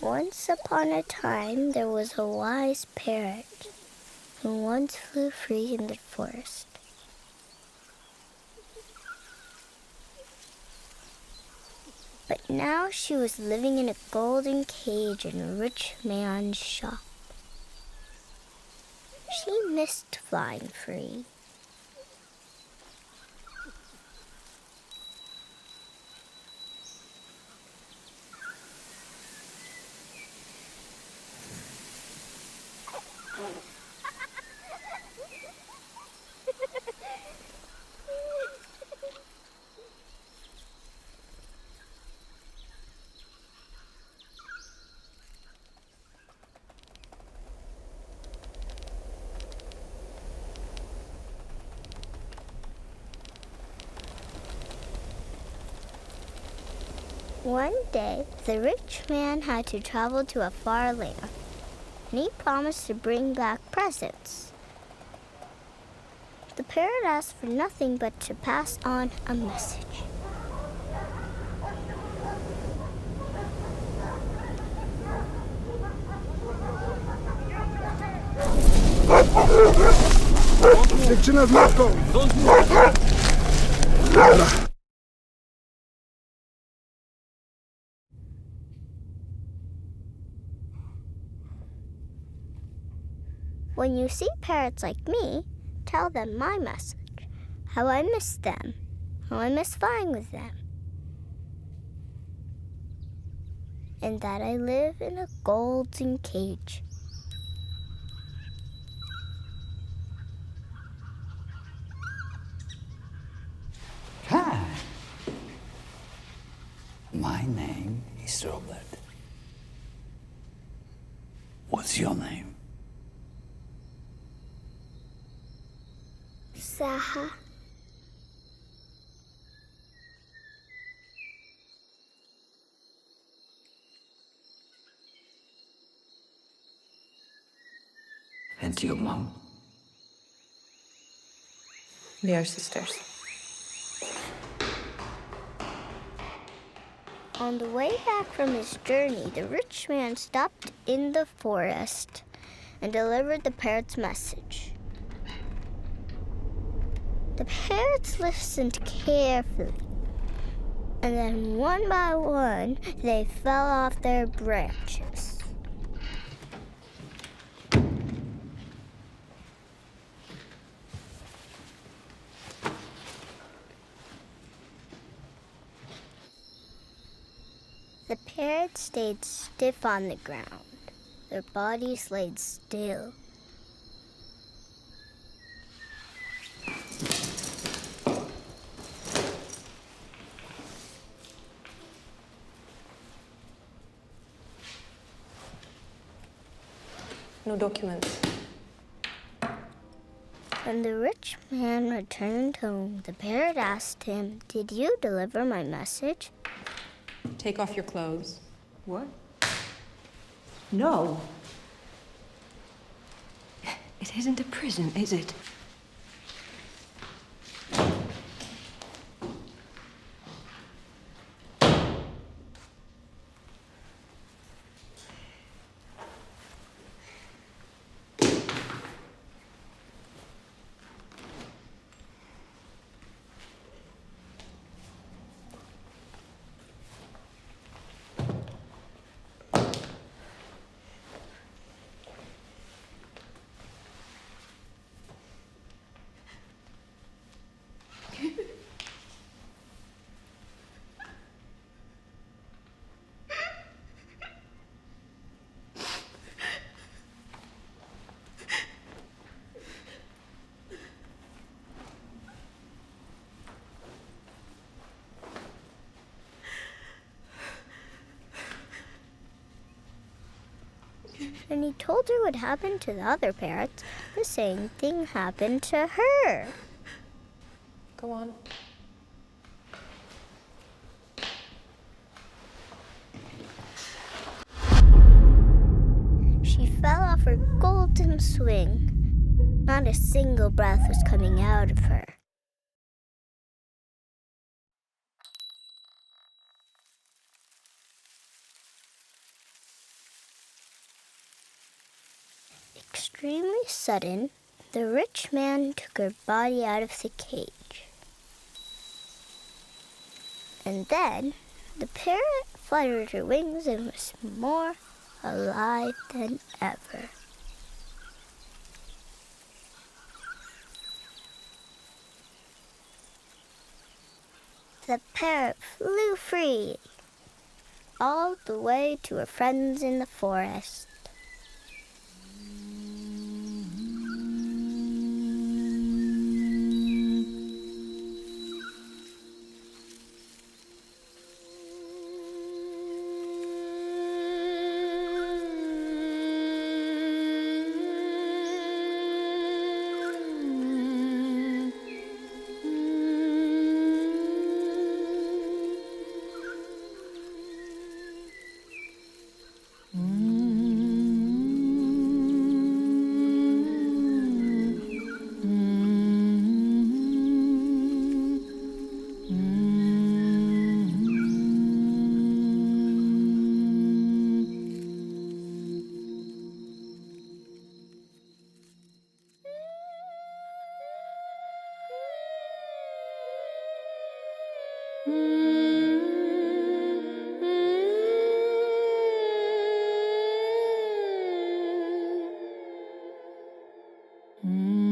Once upon a time, there was a wise parrot who once flew free in the forest. But now she was living in a golden cage in a rich man's shop. She missed flying free. One day, the rich man had to travel to a far land, and he promised to bring back presents. The parrot asked for nothing but to pass on a message. Dziewczyna z matką! When you see parrots like me, tell them my message, how I miss them, how I miss flying with them, and that I live in a golden cage. Hi. My name is Robert. What's your name? Zaha. And your mom? We are sisters. On the way back from his journey, the rich man stopped in the forest and delivered the parrot's message. The parrots listened carefully, and then one by one, they fell off their branches. The parrots stayed stiff on the ground. Their bodies laid still. No documents. When the rich man returned home, the parrot asked him, "Did you deliver my message?" Take off your clothes. What? No. It isn't a prison, is it? And he told her what happened to the other parrots. The same thing happened to her. Go on. She fell off her golden swing. Not a single breath was coming out of her. extremely sudden, the rich man took her body out of the cage. And then the parrot fluttered her wings and was more alive than ever. The parrot flew free, all the way to her friends in the forest. Mm-hmm.